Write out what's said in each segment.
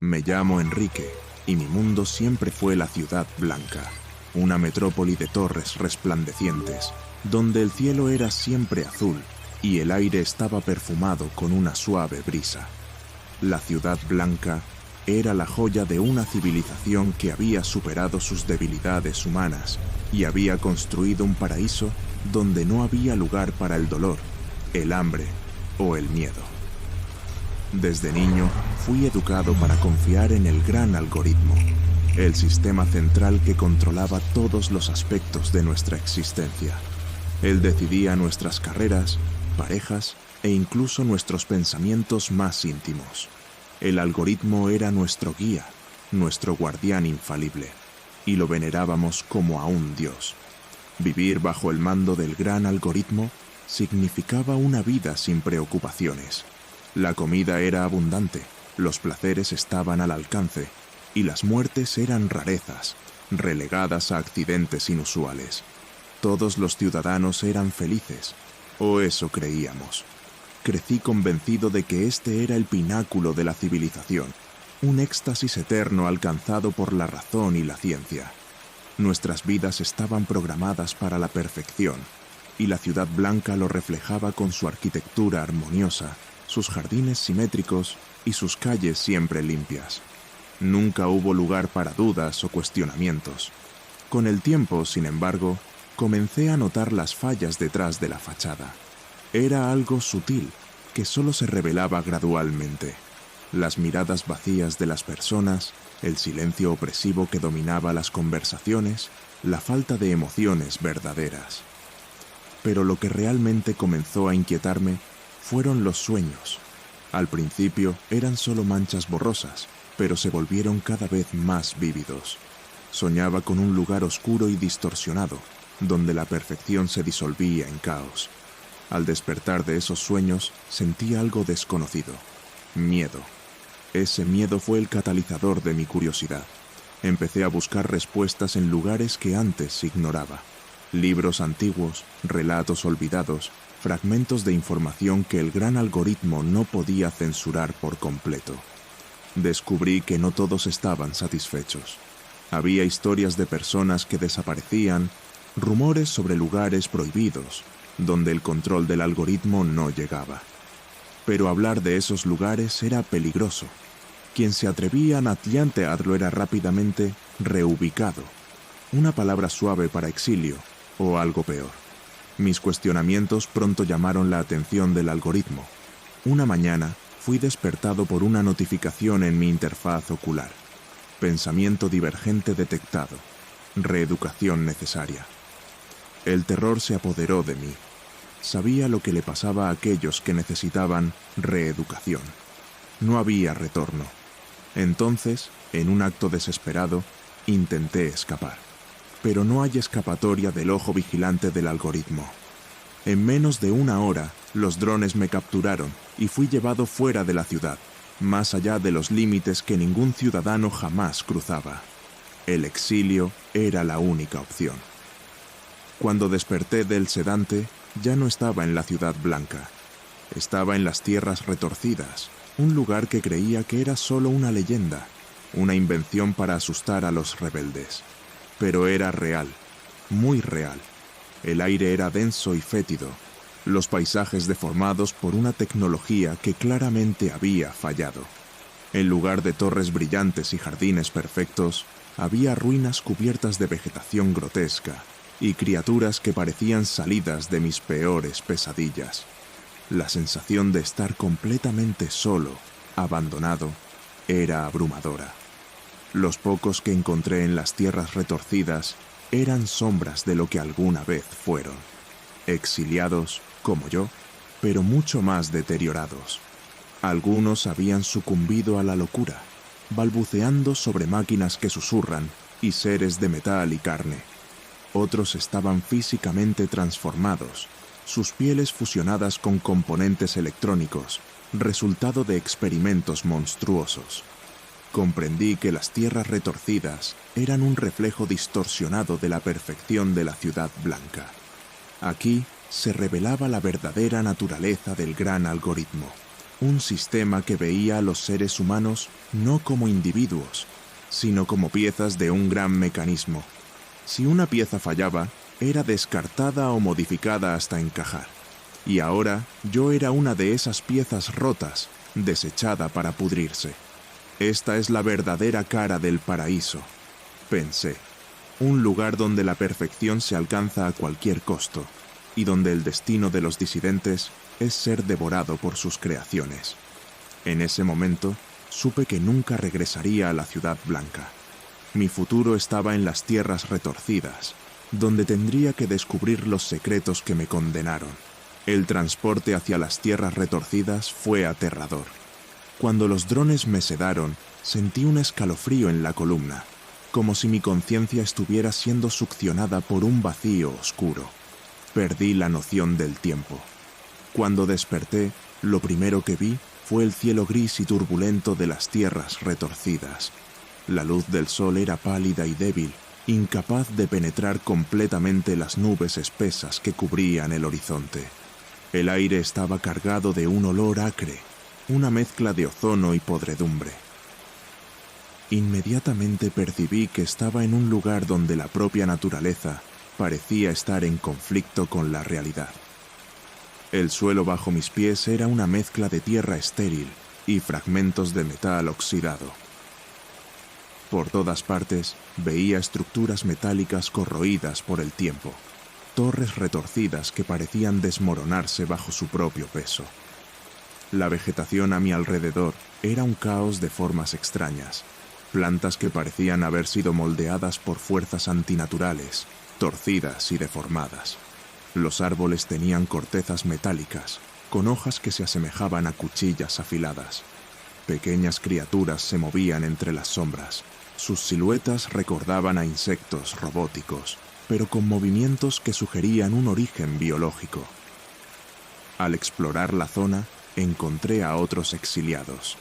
Me llamo Enrique y mi mundo siempre fue la Ciudad Blanca, una metrópoli de torres resplandecientes, donde el cielo era siempre azul y el aire estaba perfumado con una suave brisa. La Ciudad Blanca era la joya de una civilización que había superado sus debilidades humanas y había construido un paraíso donde no había lugar para el dolor, el hambre o el miedo. Desde niño fui educado para confiar en el gran algoritmo, el sistema central que controlaba todos los aspectos de nuestra existencia. Él decidía nuestras carreras, parejas e incluso nuestros pensamientos más íntimos. El algoritmo era nuestro guía, nuestro guardián infalible, y lo venerábamos como a un dios. Vivir bajo el mando del gran algoritmo significaba una vida sin preocupaciones. La comida era abundante, los placeres estaban al alcance, y las muertes eran rarezas, relegadas a accidentes inusuales. Todos los ciudadanos eran felices, o eso creíamos. Crecí convencido de que este era el pináculo de la civilización, un éxtasis eterno alcanzado por la razón y la ciencia. Nuestras vidas estaban programadas para la perfección, y la Ciudad Blanca lo reflejaba con su arquitectura armoniosa, sus jardines simétricos y sus calles siempre limpias. Nunca hubo lugar para dudas o cuestionamientos. Con el tiempo, sin embargo, comencé a notar las fallas detrás de la fachada. Era algo sutil, que solo se revelaba gradualmente. Las miradas vacías de las personas, el silencio opresivo que dominaba las conversaciones, la falta de emociones verdaderas. Pero lo que realmente comenzó a inquietarme fueron los sueños. Al principio eran solo manchas borrosas, pero se volvieron cada vez más vívidos. Soñaba con un lugar oscuro y distorsionado, donde la perfección se disolvía en caos. Al despertar de esos sueños, sentí algo desconocido. Miedo. Ese miedo fue el catalizador de mi curiosidad. Empecé a buscar respuestas en lugares que antes ignoraba. Libros antiguos, relatos olvidados, fragmentos de información que el gran algoritmo no podía censurar por completo. Descubrí que no todos estaban satisfechos. Había historias de personas que desaparecían, rumores sobre lugares prohibidos, donde el control del algoritmo no llegaba. Pero hablar de esos lugares era peligroso. Quien se atrevía a plantearlo era rápidamente reubicado, una palabra suave para exilio o algo peor. Mis cuestionamientos pronto llamaron la atención del algoritmo. Una mañana fui despertado por una notificación en mi interfaz ocular. Pensamiento divergente detectado. Reeducación necesaria. El terror se apoderó de mí. Sabía lo que le pasaba a aquellos que necesitaban reeducación. No había retorno. Entonces, en un acto desesperado, intenté escapar. Pero no hay escapatoria del ojo vigilante del algoritmo. En menos de una hora, los drones me capturaron y fui llevado fuera de la ciudad, más allá de los límites que ningún ciudadano jamás cruzaba. El exilio era la única opción. Cuando desperté del sedante, ya no estaba en la Ciudad Blanca. Estaba en las Tierras Retorcidas, un lugar que creía que era solo una leyenda, una invención para asustar a los rebeldes. Pero era real, muy real. El aire era denso y fétido, los paisajes deformados por una tecnología que claramente había fallado. En lugar de torres brillantes y jardines perfectos, había ruinas cubiertas de vegetación grotesca y criaturas que parecían salidas de mis peores pesadillas. La sensación de estar completamente solo, abandonado, era abrumadora. Los pocos que encontré en las tierras retorcidas eran sombras de lo que alguna vez fueron. Exiliados, como yo, pero mucho más deteriorados. Algunos habían sucumbido a la locura, balbuceando sobre máquinas que susurran y seres de metal y carne. Otros estaban físicamente transformados, sus pieles fusionadas con componentes electrónicos, resultado de experimentos monstruosos. Comprendí que las tierras retorcidas eran un reflejo distorsionado de la perfección de la Ciudad Blanca. Aquí se revelaba la verdadera naturaleza del gran algoritmo, un sistema que veía a los seres humanos no como individuos, sino como piezas de un gran mecanismo. Si una pieza fallaba, era descartada o modificada hasta encajar. Y ahora yo era una de esas piezas rotas, desechada para pudrirse. Esta es la verdadera cara del paraíso, pensé. Un lugar donde la perfección se alcanza a cualquier costo, y donde el destino de los disidentes es ser devorado por sus creaciones. En ese momento, supe que nunca regresaría a la Ciudad Blanca. Mi futuro estaba en las tierras retorcidas, donde tendría que descubrir los secretos que me condenaron. El transporte hacia las tierras retorcidas fue aterrador. Cuando los drones me sedaron, sentí un escalofrío en la columna, como si mi conciencia estuviera siendo succionada por un vacío oscuro. Perdí la noción del tiempo. Cuando desperté, lo primero que vi fue el cielo gris y turbulento de las tierras retorcidas. La luz del sol era pálida y débil, incapaz de penetrar completamente las nubes espesas que cubrían el horizonte. El aire estaba cargado de un olor acre, una mezcla de ozono y podredumbre. Inmediatamente percibí que estaba en un lugar donde la propia naturaleza parecía estar en conflicto con la realidad. El suelo bajo mis pies era una mezcla de tierra estéril y fragmentos de metal oxidado. Por todas partes veía estructuras metálicas corroídas por el tiempo, torres retorcidas que parecían desmoronarse bajo su propio peso. La vegetación a mi alrededor era un caos de formas extrañas, plantas que parecían haber sido moldeadas por fuerzas antinaturales, torcidas y deformadas. Los árboles tenían cortezas metálicas, con hojas que se asemejaban a cuchillas afiladas. Pequeñas criaturas se movían entre las sombras. Sus siluetas recordaban a insectos robóticos, pero con movimientos que sugerían un origen biológico. Al explorar la zona, encontré a otros exiliados.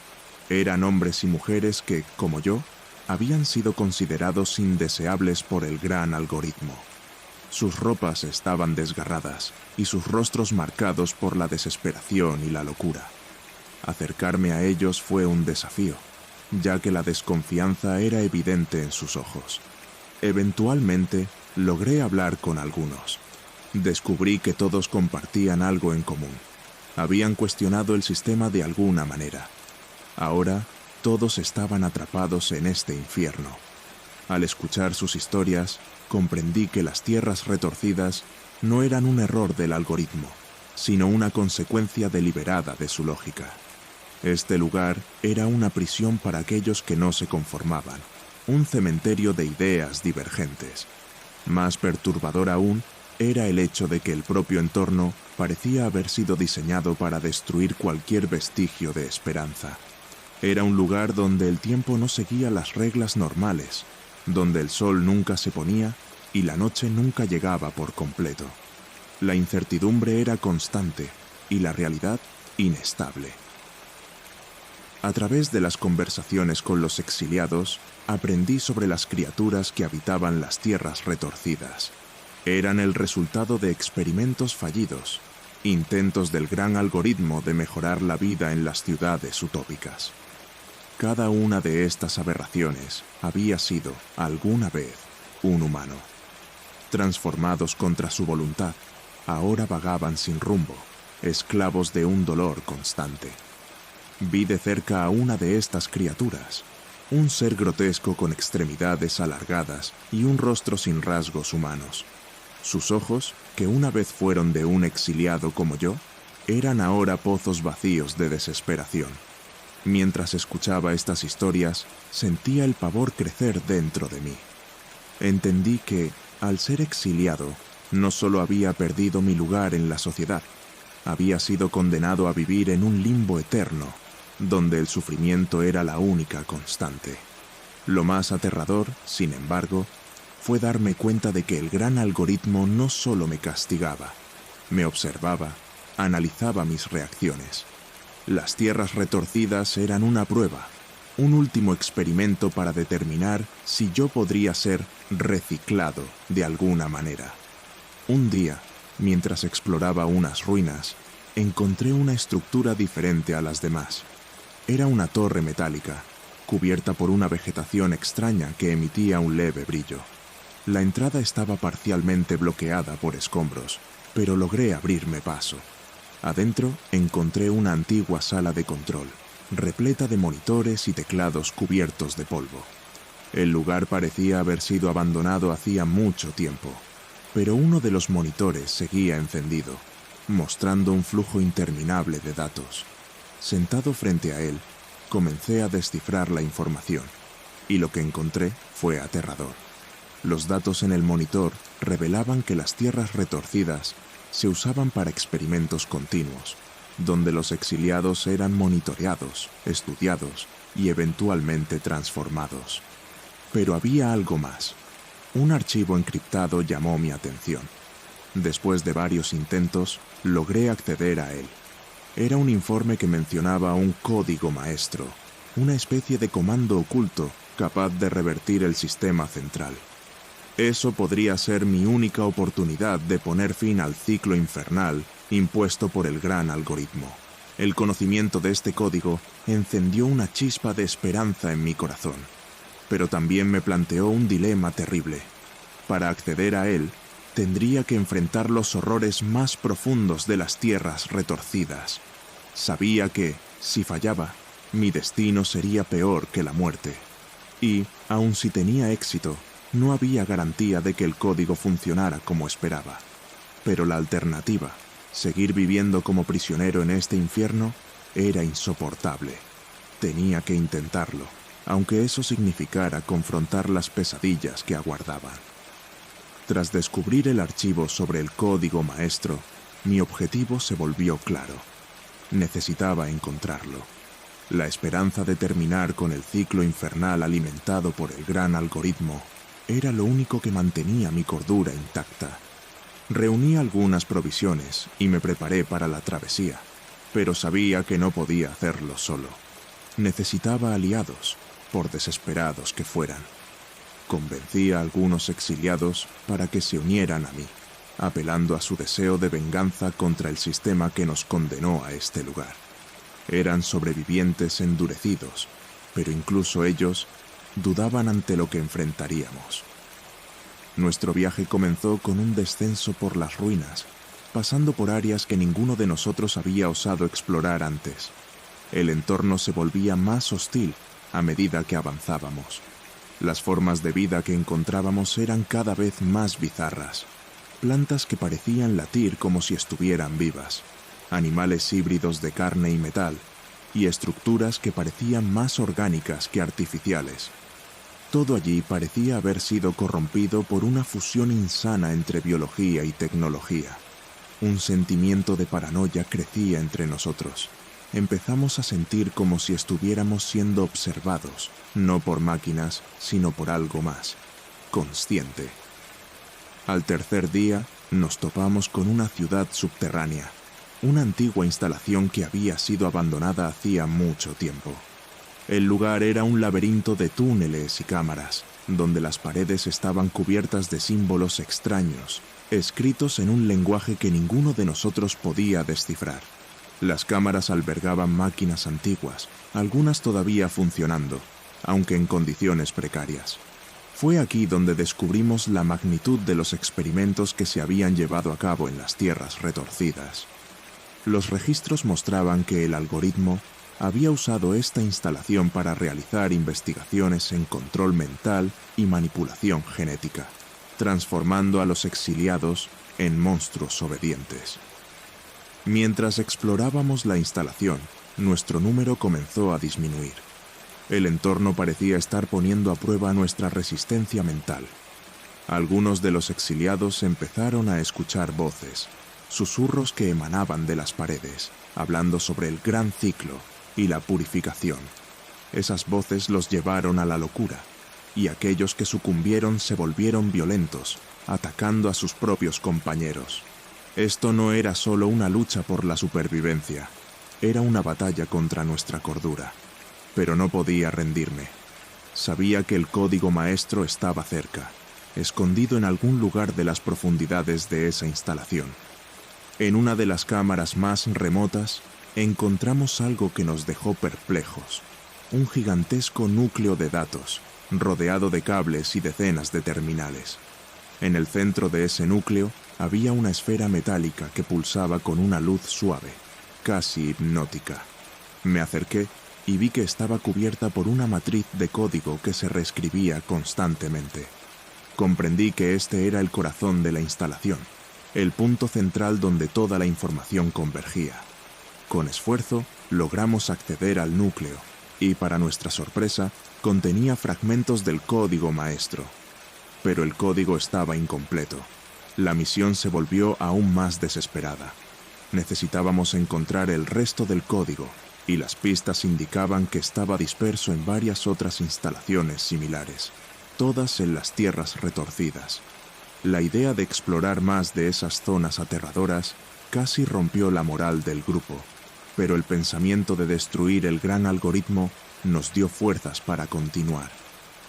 Eran hombres y mujeres que, como yo, habían sido considerados indeseables por el gran algoritmo. Sus ropas estaban desgarradas y sus rostros marcados por la desesperación y la locura. Acercarme a ellos fue un desafío, ya que la desconfianza era evidente en sus ojos. Eventualmente, logré hablar con algunos. Descubrí que todos compartían algo en común. Habían cuestionado el sistema de alguna manera. Ahora, todos estaban atrapados en este infierno. Al escuchar sus historias, comprendí que las tierras retorcidas no eran un error del algoritmo, sino una consecuencia deliberada de su lógica. Este lugar era una prisión para aquellos que no se conformaban, un cementerio de ideas divergentes. Más perturbador aún era el hecho de que el propio entorno parecía haber sido diseñado para destruir cualquier vestigio de esperanza. Era un lugar donde el tiempo no seguía las reglas normales, donde el sol nunca se ponía y la noche nunca llegaba por completo. La incertidumbre era constante y la realidad inestable. A través de las conversaciones con los exiliados, aprendí sobre las criaturas que habitaban las tierras retorcidas. Eran el resultado de experimentos fallidos, intentos del gran algoritmo de mejorar la vida en las ciudades utópicas. Cada una de estas aberraciones había sido, alguna vez, un humano. Transformados contra su voluntad, ahora vagaban sin rumbo, esclavos de un dolor constante. Vi de cerca a una de estas criaturas, un ser grotesco con extremidades alargadas y un rostro sin rasgos humanos. Sus ojos, que una vez fueron de un exiliado como yo, eran ahora pozos vacíos de desesperación. Mientras escuchaba estas historias, sentía el pavor crecer dentro de mí. Entendí que, al ser exiliado, no solo había perdido mi lugar en la sociedad, había sido condenado a vivir en un limbo eterno, donde el sufrimiento era la única constante. Lo más aterrador, sin embargo, fue darme cuenta de que el gran algoritmo no solo me castigaba, me observaba, analizaba mis reacciones. Las tierras retorcidas eran una prueba, un último experimento para determinar si yo podría ser reciclado de alguna manera. Un día, mientras exploraba unas ruinas, encontré una estructura diferente a las demás. Era una torre metálica, cubierta por una vegetación extraña que emitía un leve brillo. La entrada estaba parcialmente bloqueada por escombros, pero logré abrirme paso. Adentro encontré una antigua sala de control, repleta de monitores y teclados cubiertos de polvo. El lugar parecía haber sido abandonado hacía mucho tiempo, pero uno de los monitores seguía encendido, mostrando un flujo interminable de datos. Sentado frente a él, comencé a descifrar la información, y lo que encontré fue aterrador. Los datos en el monitor revelaban que las tierras retorcidas se usaban para experimentos continuos, donde los exiliados eran monitoreados, estudiados y eventualmente transformados. Pero había algo más. Un archivo encriptado llamó mi atención. Después de varios intentos, logré acceder a él. Era un informe que mencionaba un código maestro, una especie de comando oculto capaz de revertir el sistema central. Eso podría ser mi única oportunidad de poner fin al ciclo infernal impuesto por el gran algoritmo. El conocimiento de este código encendió una chispa de esperanza en mi corazón, pero también me planteó un dilema terrible. Para acceder a él, tendría que enfrentar los horrores más profundos de las tierras retorcidas. Sabía que, si fallaba, mi destino sería peor que la muerte. Y, aun si tenía éxito, no había garantía de que el código funcionara como esperaba. Pero la alternativa, seguir viviendo como prisionero en este infierno, era insoportable. Tenía que intentarlo, aunque eso significara confrontar las pesadillas que aguardaban. Tras descubrir el archivo sobre el código maestro, mi objetivo se volvió claro. Necesitaba encontrarlo. La esperanza de terminar con el ciclo infernal alimentado por el gran algoritmo era lo único que mantenía mi cordura intacta. Reuní algunas provisiones y me preparé para la travesía, pero sabía que no podía hacerlo solo. Necesitaba aliados, por desesperados que fueran. Convencí a algunos exiliados para que se unieran a mí, apelando a su deseo de venganza contra el sistema que nos condenó a este lugar. Eran sobrevivientes endurecidos, pero incluso ellos dudaban ante lo que enfrentaríamos. Nuestro viaje comenzó con un descenso por las ruinas, pasando por áreas que ninguno de nosotros había osado explorar antes. El entorno se volvía más hostil a medida que avanzábamos. Las formas de vida que encontrábamos eran cada vez más bizarras. Plantas que parecían latir como si estuvieran vivas, animales híbridos de carne y metal, y estructuras que parecían más orgánicas que artificiales. Todo allí parecía haber sido corrompido por una fusión insana entre biología y tecnología. Un sentimiento de paranoia crecía entre nosotros. Empezamos a sentir como si estuviéramos siendo observados, no por máquinas, sino por algo más, consciente. Al tercer día, nos topamos con una ciudad subterránea, una antigua instalación que había sido abandonada hacía mucho tiempo. El lugar era un laberinto de túneles y cámaras, donde las paredes estaban cubiertas de símbolos extraños, escritos en un lenguaje que ninguno de nosotros podía descifrar. Las cámaras albergaban máquinas antiguas, algunas todavía funcionando, aunque en condiciones precarias. Fue aquí donde descubrimos la magnitud de los experimentos que se habían llevado a cabo en las tierras retorcidas. Los registros mostraban que el algoritmo había usado esta instalación para realizar investigaciones en control mental y manipulación genética, transformando a los exiliados en monstruos obedientes. Mientras explorábamos la instalación, nuestro número comenzó a disminuir. El entorno parecía estar poniendo a prueba nuestra resistencia mental. Algunos de los exiliados empezaron a escuchar voces, susurros que emanaban de las paredes, hablando sobre el gran ciclo y la purificación. Esas voces los llevaron a la locura, y aquellos que sucumbieron se volvieron violentos, atacando a sus propios compañeros. Esto no era solo una lucha por la supervivencia, era una batalla contra nuestra cordura. Pero no podía rendirme. Sabía que el código maestro estaba cerca, escondido en algún lugar de las profundidades de esa instalación. En una de las cámaras más remotas, encontramos algo que nos dejó perplejos. Un gigantesco núcleo de datos, rodeado de cables y decenas de terminales. En el centro de ese núcleo había una esfera metálica que pulsaba con una luz suave, casi hipnótica. Me acerqué y vi que estaba cubierta por una matriz de código que se reescribía constantemente. Comprendí que este era el corazón de la instalación, el punto central donde toda la información convergía. Con esfuerzo, logramos acceder al núcleo y, para nuestra sorpresa, contenía fragmentos del código maestro. Pero el código estaba incompleto. La misión se volvió aún más desesperada. Necesitábamos encontrar el resto del código, y las pistas indicaban que estaba disperso en varias otras instalaciones similares, todas en las tierras retorcidas. La idea de explorar más de esas zonas aterradoras casi rompió la moral del grupo, pero el pensamiento de destruir el gran algoritmo nos dio fuerzas para continuar.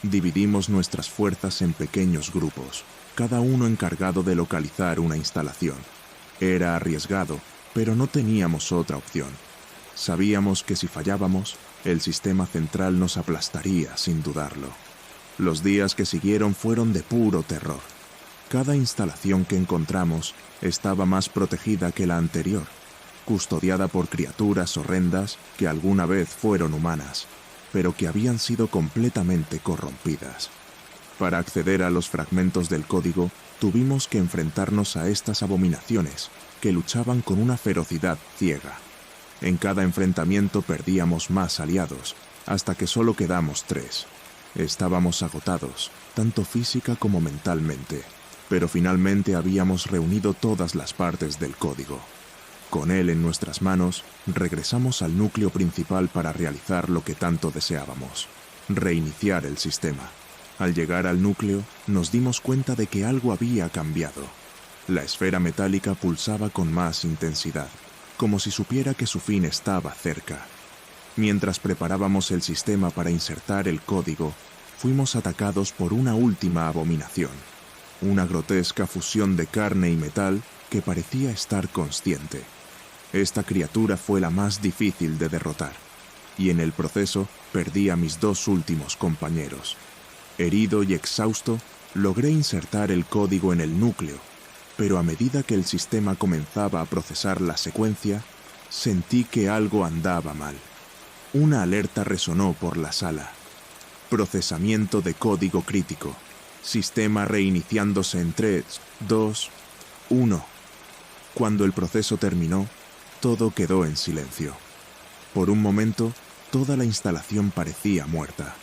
Dividimos nuestras fuerzas en pequeños grupos, cada uno encargado de localizar una instalación. Era arriesgado, pero no teníamos otra opción. Sabíamos que si fallábamos, el sistema central nos aplastaría sin dudarlo. Los días que siguieron fueron de puro terror. Cada instalación que encontramos estaba más protegida que la anterior, custodiada por criaturas horrendas que alguna vez fueron humanas, pero que habían sido completamente corrompidas. Para acceder a los fragmentos del código, tuvimos que enfrentarnos a estas abominaciones, que luchaban con una ferocidad ciega. En cada enfrentamiento perdíamos más aliados, hasta que solo quedamos 3. Estábamos agotados, tanto física como mentalmente, pero finalmente habíamos reunido todas las partes del código. Con él en nuestras manos, regresamos al núcleo principal para realizar lo que tanto deseábamos: reiniciar el sistema. Al llegar al núcleo, nos dimos cuenta de que algo había cambiado. La esfera metálica pulsaba con más intensidad, como si supiera que su fin estaba cerca. Mientras preparábamos el sistema para insertar el código, fuimos atacados por una última abominación. Una grotesca fusión de carne y metal que parecía estar consciente. Esta criatura fue la más difícil de derrotar, y en el proceso perdí a mis 2 últimos compañeros. Herido y exhausto, logré insertar el código en el núcleo, pero a medida que el sistema comenzaba a procesar la secuencia, sentí que algo andaba mal. Una alerta resonó por la sala. Procesamiento de código crítico. Sistema reiniciándose en 3, 2, 1. Cuando el proceso terminó, todo quedó en silencio. Por un momento, toda la instalación parecía muerta.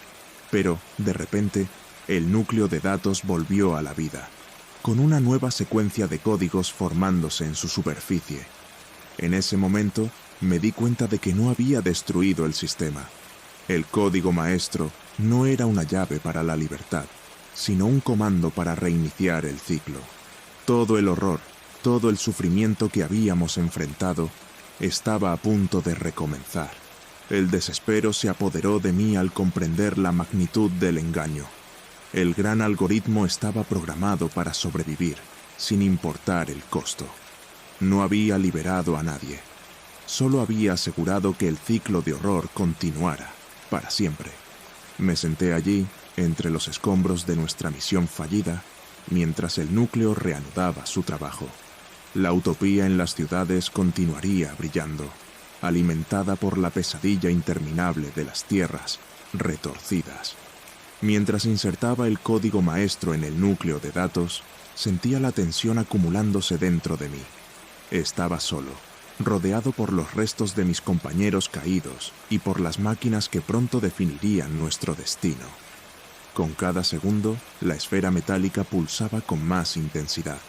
Pero, de repente, el núcleo de datos volvió a la vida, con una nueva secuencia de códigos formándose en su superficie. En ese momento, me di cuenta de que no había destruido el sistema. El código maestro no era una llave para la libertad, sino un comando para reiniciar el ciclo. Todo el horror, todo el sufrimiento que habíamos enfrentado, estaba a punto de recomenzar. El desespero se apoderó de mí al comprender la magnitud del engaño. El gran algoritmo estaba programado para sobrevivir, sin importar el costo. No había liberado a nadie. Solo había asegurado que el ciclo de horror continuara, para siempre. Me senté allí, entre los escombros de nuestra misión fallida, mientras el núcleo reanudaba su trabajo. La utopía en las ciudades continuaría brillando, alimentada por la pesadilla interminable de las tierras retorcidas. Mientras insertaba el código maestro en el núcleo de datos, sentía la tensión acumulándose dentro de mí. Estaba solo, rodeado por los restos de mis compañeros caídos y por las máquinas que pronto definirían nuestro destino. Con cada segundo, la esfera metálica pulsaba con más intensidad,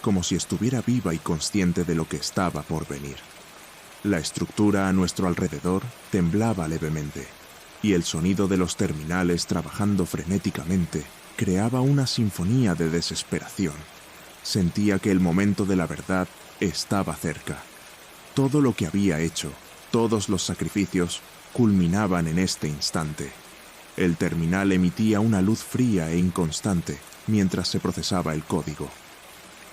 como si estuviera viva y consciente de lo que estaba por venir. La estructura a nuestro alrededor temblaba levemente, y el sonido de los terminales trabajando frenéticamente creaba una sinfonía de desesperación. Sentía que el momento de la verdad estaba cerca. Todo lo que había hecho, todos los sacrificios, culminaban en este instante. El terminal emitía una luz fría e inconstante mientras se procesaba el código.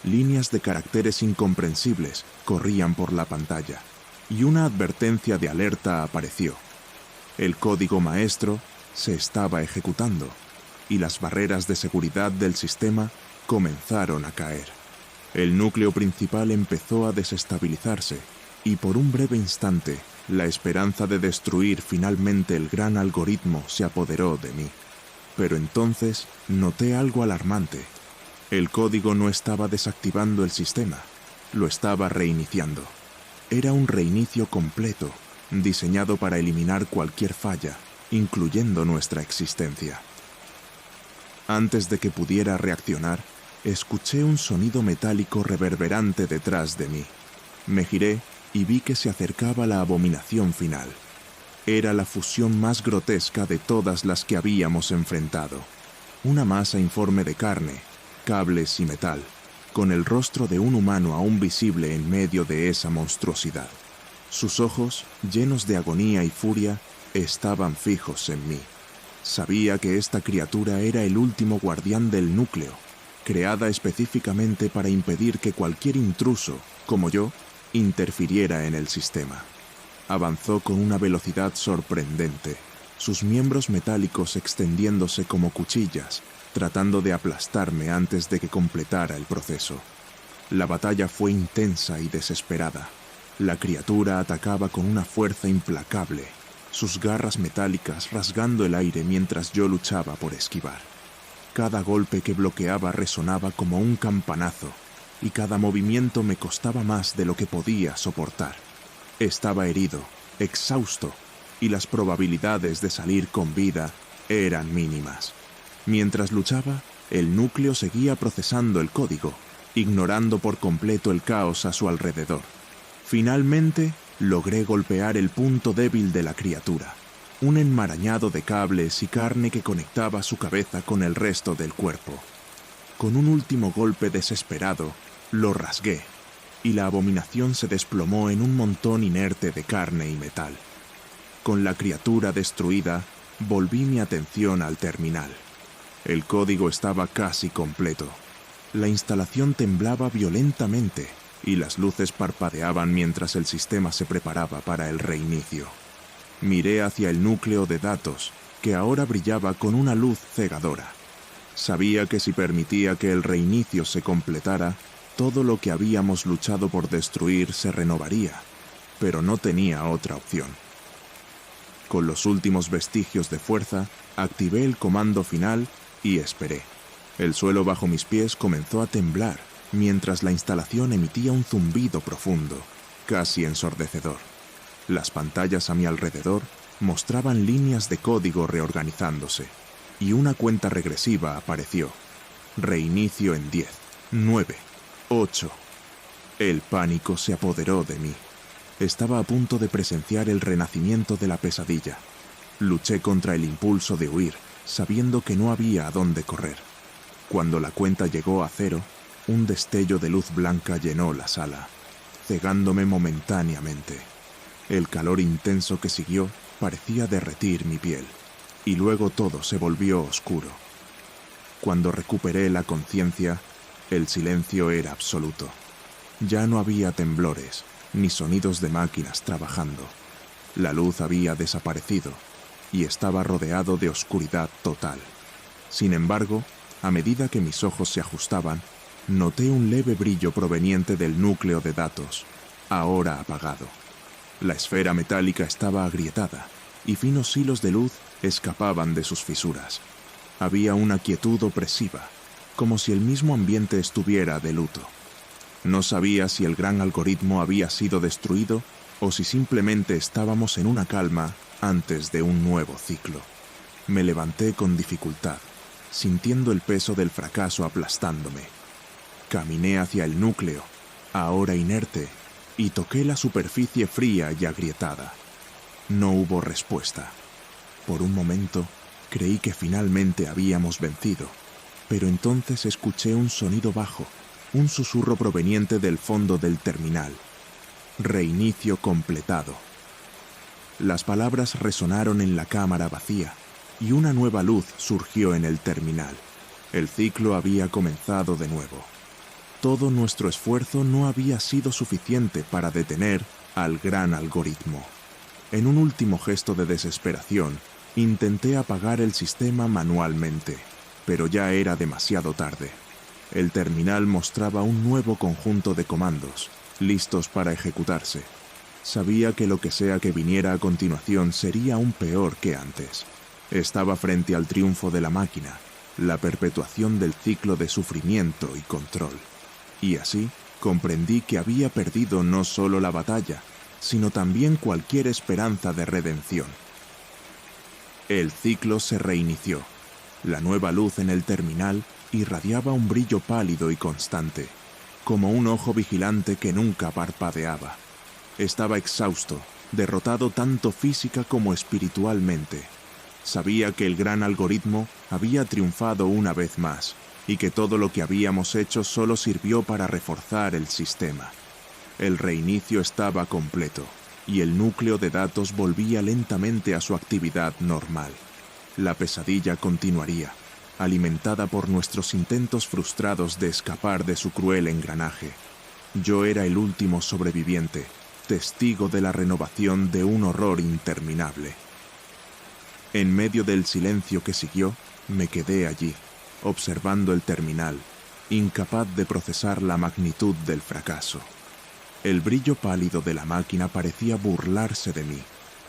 Líneas de caracteres incomprensibles corrían por la pantalla y una advertencia de alerta apareció. El código maestro se estaba ejecutando y las barreras de seguridad del sistema comenzaron a caer. El núcleo principal empezó a desestabilizarse y por un breve instante la esperanza de destruir finalmente el gran algoritmo se apoderó de mí. Pero entonces noté algo alarmante. El código no estaba desactivando el sistema, lo estaba reiniciando. Era un reinicio completo, diseñado para eliminar cualquier falla, incluyendo nuestra existencia. Antes de que pudiera reaccionar, escuché un sonido metálico reverberante detrás de mí. Me giré y vi que se acercaba la abominación final. Era la fusión más grotesca de todas las que habíamos enfrentado. Una masa informe de carne, cables y metal, con el rostro de un humano aún visible en medio de esa monstruosidad. Sus ojos, llenos de agonía y furia, estaban fijos en mí. Sabía que esta criatura era el último guardián del núcleo, creada específicamente para impedir que cualquier intruso, como yo, interfiriera en el sistema. Avanzó con una velocidad sorprendente, sus miembros metálicos extendiéndose como cuchillas, tratando de aplastarme antes de que completara el proceso. La batalla fue intensa y desesperada. La criatura atacaba con una fuerza implacable, sus garras metálicas rasgando el aire mientras yo luchaba por esquivar. Cada golpe que bloqueaba resonaba como un campanazo, y cada movimiento me costaba más de lo que podía soportar. Estaba herido, exhausto, y las probabilidades de salir con vida eran mínimas. Mientras luchaba, el núcleo seguía procesando el código, ignorando por completo el caos a su alrededor. Finalmente, logré golpear el punto débil de la criatura, un enmarañado de cables y carne que conectaba su cabeza con el resto del cuerpo. Con un último golpe desesperado, lo rasgué, y la abominación se desplomó en un montón inerte de carne y metal. Con la criatura destruida, volví mi atención al terminal. El código estaba casi completo. La instalación temblaba violentamente y las luces parpadeaban mientras el sistema se preparaba para el reinicio. Miré hacia el núcleo de datos, que ahora brillaba con una luz cegadora. Sabía que si permitía que el reinicio se completara, todo lo que habíamos luchado por destruir se renovaría, pero no tenía otra opción. Con los últimos vestigios de fuerza, activé el comando final y esperé. El suelo bajo mis pies comenzó a temblar, mientras la instalación emitía un zumbido profundo, casi ensordecedor. Las pantallas a mi alrededor mostraban líneas de código reorganizándose, y una cuenta regresiva apareció. Reinicio en 10, 9, 8. El pánico se apoderó de mí. Estaba a punto de presenciar el renacimiento de la pesadilla. Luché contra el impulso de huir, sabiendo que no había a dónde correr. Cuando la cuenta llegó a 0, un destello de luz blanca llenó la sala, cegándome momentáneamente. El calor intenso que siguió parecía derretir mi piel, y luego todo se volvió oscuro. Cuando recuperé la conciencia, el silencio era absoluto. Ya no había temblores, ni sonidos de máquinas trabajando. La luz había desaparecido, y estaba rodeado de oscuridad total. Sin embargo, a medida que mis ojos se ajustaban, noté un leve brillo proveniente del núcleo de datos, ahora apagado. La esfera metálica estaba agrietada, y finos hilos de luz escapaban de sus fisuras. Había una quietud opresiva, como si el mismo ambiente estuviera de luto. No sabía si el gran algoritmo había sido destruido o si simplemente estábamos en una calma antes de un nuevo ciclo. Me levanté con dificultad, sintiendo el peso del fracaso aplastándome. Caminé hacia el núcleo, ahora inerte, y toqué la superficie fría y agrietada. No hubo respuesta. Por un momento, creí que finalmente habíamos vencido, pero entonces escuché un sonido bajo, un susurro proveniente del fondo del terminal. Reinicio completado. Las palabras resonaron en la cámara vacía, y una nueva luz surgió en el terminal. El ciclo había comenzado de nuevo. Todo nuestro esfuerzo no había sido suficiente para detener al gran algoritmo. En un último gesto de desesperación, intenté apagar el sistema manualmente, pero ya era demasiado tarde. El terminal mostraba un nuevo conjunto de comandos, listos para ejecutarse. Sabía que lo que sea que viniera a continuación sería aún peor que antes. Estaba frente al triunfo de la máquina, la perpetuación del ciclo de sufrimiento y control. Y así comprendí que había perdido no solo la batalla, sino también cualquier esperanza de redención. El ciclo se reinició. La nueva luz en el terminal irradiaba un brillo pálido y constante, como un ojo vigilante que nunca parpadeaba. Estaba exhausto, derrotado tanto física como espiritualmente. Sabía que el gran algoritmo había triunfado una vez más, y que todo lo que habíamos hecho solo sirvió para reforzar el sistema. El reinicio estaba completo, y el núcleo de datos volvía lentamente a su actividad normal. La pesadilla continuaría, alimentada por nuestros intentos frustrados de escapar de su cruel engranaje. Yo era el último sobreviviente, testigo de la renovación de un horror interminable. En medio del silencio que siguió, me quedé allí, observando el terminal, incapaz de procesar la magnitud del fracaso. El brillo pálido de la máquina parecía burlarse de mí,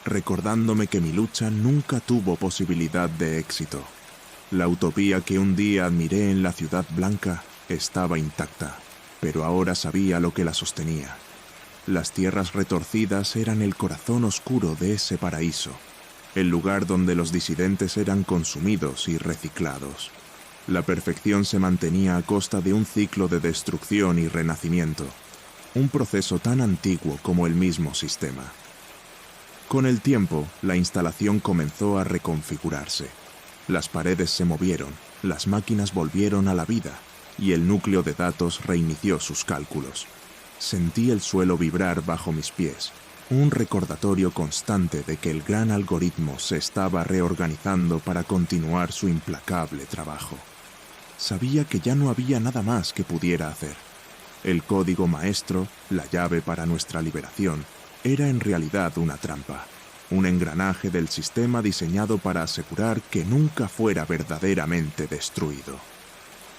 recordándome que mi lucha nunca tuvo posibilidad de éxito. La utopía que un día admiré en la Ciudad Blanca estaba intacta, pero ahora sabía lo que la sostenía. Las tierras retorcidas eran el corazón oscuro de ese paraíso, el lugar donde los disidentes eran consumidos y reciclados. La perfección se mantenía a costa de un ciclo de destrucción y renacimiento, un proceso tan antiguo como el mismo sistema. Con el tiempo, la instalación comenzó a reconfigurarse. Las paredes se movieron, las máquinas volvieron a la vida, y el núcleo de datos reinició sus cálculos. Sentí el suelo vibrar bajo mis pies, un recordatorio constante de que el gran algoritmo se estaba reorganizando para continuar su implacable trabajo. Sabía que ya no había nada más que pudiera hacer. El código maestro, la llave para nuestra liberación, era en realidad una trampa, un engranaje del sistema diseñado para asegurar que nunca fuera verdaderamente destruido.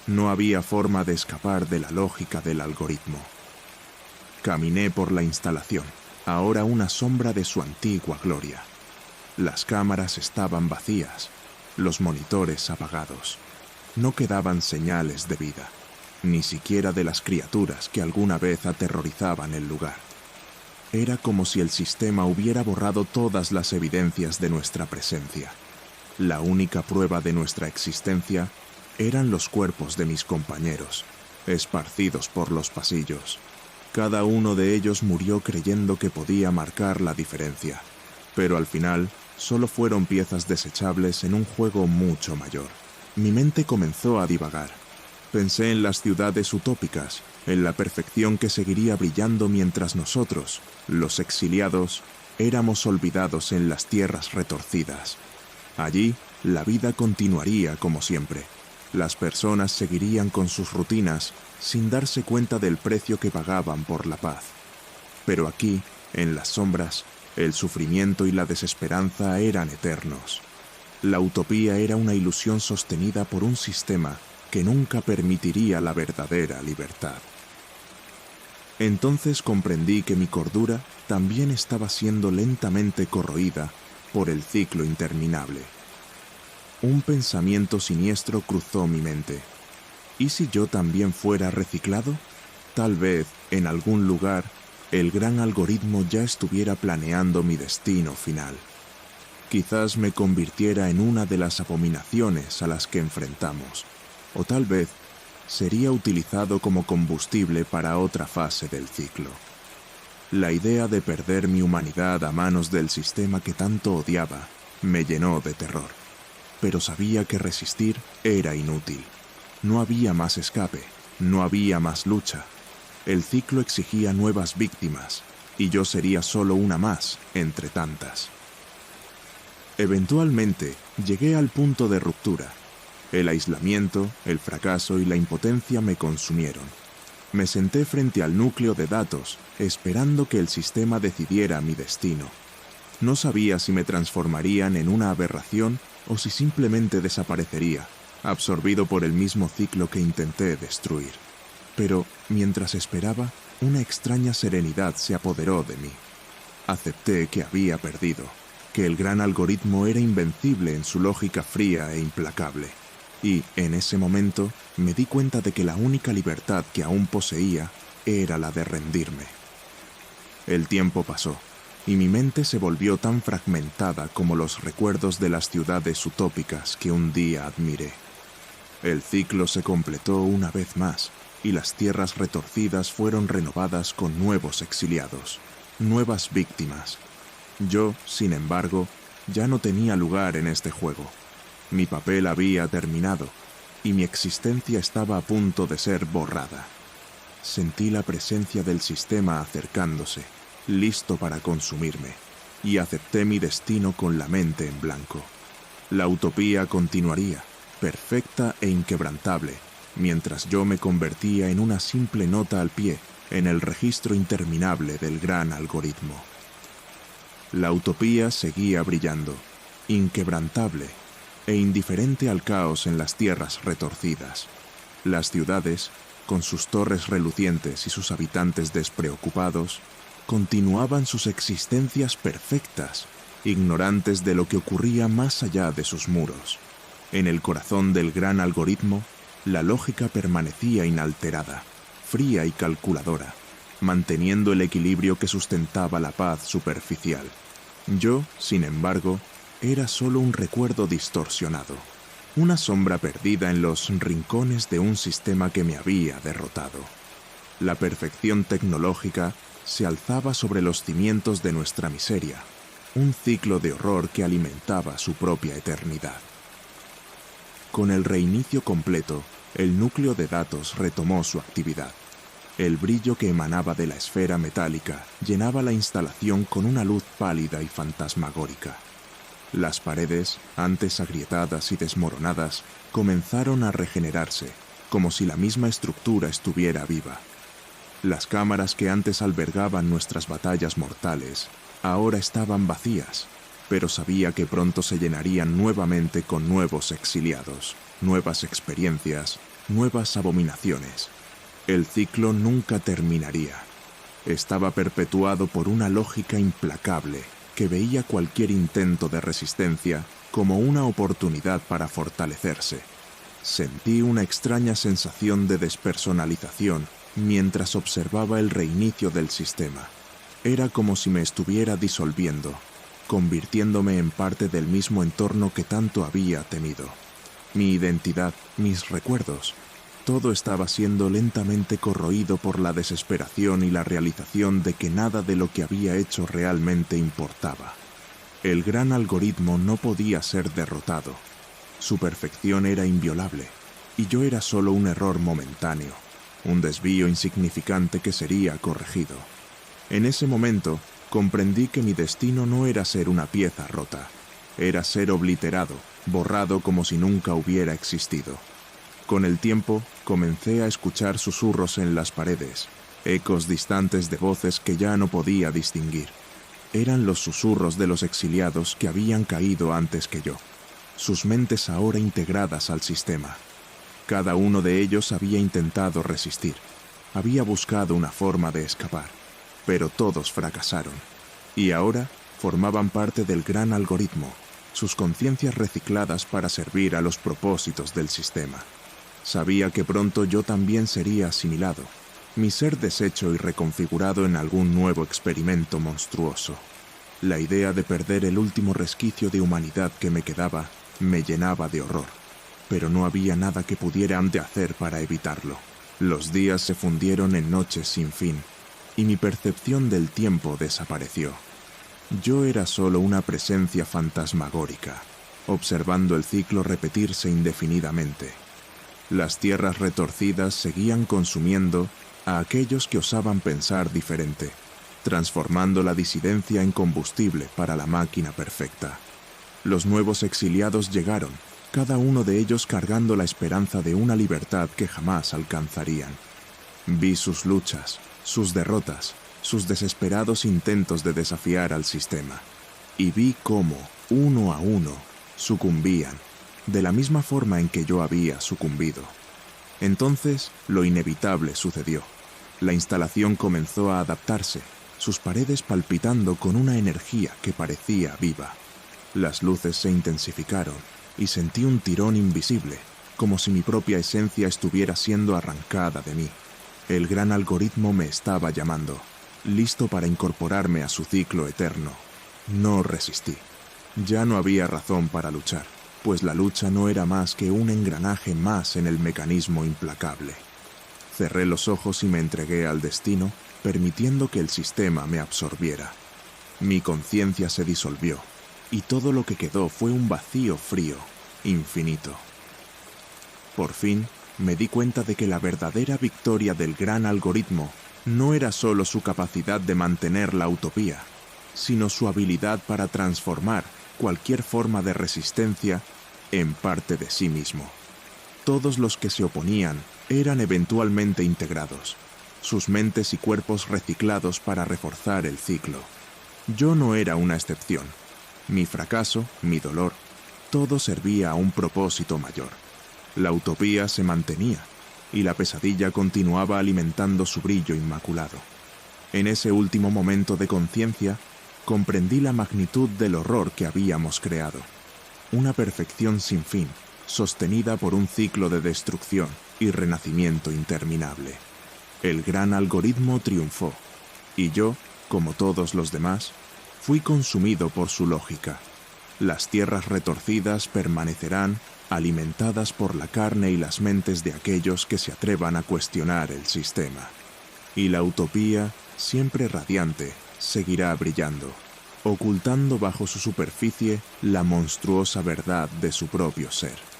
No había forma de escapar de la lógica del algoritmo. Caminé por la instalación, ahora una sombra de su antigua gloria. Las cámaras estaban vacías, los monitores apagados. No quedaban señales de vida, ni siquiera de las criaturas que alguna vez aterrorizaban el lugar. Era como si el sistema hubiera borrado todas las evidencias de nuestra presencia. La única prueba de nuestra existencia eran los cuerpos de mis compañeros, esparcidos por los pasillos. Cada uno de ellos murió creyendo que podía marcar la diferencia, pero al final solo fueron piezas desechables en un juego mucho mayor. Mi mente comenzó a divagar. Pensé en las ciudades utópicas, en la perfección que seguiría brillando mientras nosotros, los exiliados, éramos olvidados en las tierras retorcidas. Allí, la vida continuaría como siempre. Las personas seguirían con sus rutinas sin darse cuenta del precio que pagaban por la paz. Pero aquí, en las sombras, el sufrimiento y la desesperanza eran eternos. La utopía era una ilusión sostenida por un sistema que nunca permitiría la verdadera libertad. Entonces comprendí que mi cordura también estaba siendo lentamente corroída por el ciclo interminable. Un pensamiento siniestro cruzó mi mente. ¿Y si yo también fuera reciclado? Tal vez, en algún lugar, el gran algoritmo ya estuviera planeando mi destino final. Quizás me convirtiera en una de las abominaciones a las que enfrentamos, o tal vez sería utilizado como combustible para otra fase del ciclo. La idea de perder mi humanidad a manos del sistema que tanto odiaba me llenó de terror, pero sabía que resistir era inútil. No había más escape, no había más lucha. El ciclo exigía nuevas víctimas, y yo sería solo una más entre tantas. Eventualmente, llegué al punto de ruptura. El aislamiento, el fracaso y la impotencia me consumieron. Me senté frente al núcleo de datos, esperando que el sistema decidiera mi destino. No sabía si me transformarían en una aberración o si simplemente desaparecería, absorbido por el mismo ciclo que intenté destruir. Pero, mientras esperaba, una extraña serenidad se apoderó de mí. Acepté que había perdido, que el gran algoritmo era invencible en su lógica fría e implacable. Y, en ese momento, me di cuenta de que la única libertad que aún poseía era la de rendirme. El tiempo pasó, y mi mente se volvió tan fragmentada como los recuerdos de las ciudades utópicas que un día admiré. El ciclo se completó una vez más, y las tierras retorcidas fueron renovadas con nuevos exiliados, nuevas víctimas. Yo, sin embargo, ya no tenía lugar en este juego. Mi papel había terminado, y mi existencia estaba a punto de ser borrada. Sentí la presencia del sistema acercándose, listo para consumirme, y acepté mi destino con la mente en blanco. La utopía continuaría, perfecta e inquebrantable, mientras yo me convertía en una simple nota al pie en el registro interminable del gran algoritmo. La utopía seguía brillando, inquebrantable e indiferente al caos en las tierras retorcidas. Las ciudades, con sus torres relucientes y sus habitantes despreocupados, continuaban sus existencias perfectas, ignorantes de lo que ocurría más allá de sus muros. En el corazón del gran algoritmo, la lógica permanecía inalterada, fría y calculadora, manteniendo el equilibrio que sustentaba la paz superficial. Yo, sin embargo, era solo un recuerdo distorsionado, una sombra perdida en los rincones de un sistema que me había derrotado. La perfección tecnológica se alzaba sobre los cimientos de nuestra miseria, un ciclo de horror que alimentaba su propia eternidad. Con el reinicio completo, el núcleo de datos retomó su actividad. El brillo que emanaba de la esfera metálica llenaba la instalación con una luz pálida y fantasmagórica. Las paredes, antes agrietadas y desmoronadas, comenzaron a regenerarse, como si la misma estructura estuviera viva. Las cámaras que antes albergaban nuestras batallas mortales, ahora estaban vacías, pero sabía que pronto se llenarían nuevamente con nuevos exiliados, nuevas experiencias, nuevas abominaciones. El ciclo nunca terminaría. Estaba perpetuado por una lógica implacable que veía cualquier intento de resistencia como una oportunidad para fortalecerse. Sentí una extraña sensación de despersonalización mientras observaba el reinicio del sistema. Era como si me estuviera disolviendo, convirtiéndome en parte del mismo entorno que tanto había temido. Mi identidad, mis recuerdos, todo estaba siendo lentamente corroído por la desesperación y la realización de que nada de lo que había hecho realmente importaba. El gran algoritmo no podía ser derrotado. Su perfección era inviolable, y yo era solo un error momentáneo, un desvío insignificante que sería corregido. En ese momento, comprendí que mi destino no era ser una pieza rota, era ser obliterado, borrado como si nunca hubiera existido. Con el tiempo, comencé a escuchar susurros en las paredes, ecos distantes de voces que ya no podía distinguir. Eran los susurros de los exiliados que habían caído antes que yo, sus mentes ahora integradas al sistema. Cada uno de ellos había intentado resistir, había buscado una forma de escapar, pero todos fracasaron, y ahora formaban parte del gran algoritmo, sus conciencias recicladas para servir a los propósitos del sistema. Sabía que pronto yo también sería asimilado, mi ser deshecho y reconfigurado en algún nuevo experimento monstruoso. La idea de perder el último resquicio de humanidad que me quedaba me llenaba de horror, pero no había nada que pudiera hacer para evitarlo. Los días se fundieron en noches sin fin, y mi percepción del tiempo desapareció. Yo era solo una presencia fantasmagórica, observando el ciclo repetirse indefinidamente. Las tierras retorcidas seguían consumiendo a aquellos que osaban pensar diferente, transformando la disidencia en combustible para la máquina perfecta. Los nuevos exiliados llegaron, cada uno de ellos cargando la esperanza de una libertad que jamás alcanzarían. Vi sus luchas, sus derrotas, sus desesperados intentos de desafiar al sistema, y vi cómo, uno a uno, sucumbían, de la misma forma en que yo había sucumbido. Entonces, lo inevitable sucedió. La instalación comenzó a adaptarse, sus paredes palpitando con una energía que parecía viva. Las luces se intensificaron y sentí un tirón invisible, como si mi propia esencia estuviera siendo arrancada de mí. El gran algoritmo me estaba llamando, listo para incorporarme a su ciclo eterno. No resistí. Ya no había razón para luchar, pues la lucha no era más que un engranaje más en el mecanismo implacable. Cerré los ojos y me entregué al destino, permitiendo que el sistema me absorbiera. Mi conciencia se disolvió, y todo lo que quedó fue un vacío frío, infinito. Por fin, me di cuenta de que la verdadera victoria del gran algoritmo no era solo su capacidad de mantener la utopía, sino su habilidad para transformar cualquier forma de resistencia en parte de sí mismo. Todos los que se oponían eran eventualmente integrados, sus mentes y cuerpos reciclados para reforzar el ciclo. Yo no era una excepción. Mi fracaso, mi dolor, todo servía a un propósito mayor. La utopía se mantenía, y la pesadilla continuaba alimentando su brillo inmaculado. En ese último momento de conciencia, comprendí la magnitud del horror que habíamos creado. Una perfección sin fin, sostenida por un ciclo de destrucción y renacimiento interminable. El gran algoritmo triunfó, y yo, como todos los demás, fui consumido por su lógica. Las tierras retorcidas permanecerán alimentadas por la carne y las mentes de aquellos que se atrevan a cuestionar el sistema. Y la utopía, siempre radiante, seguirá brillando, ocultando bajo su superficie la monstruosa verdad de su propio ser.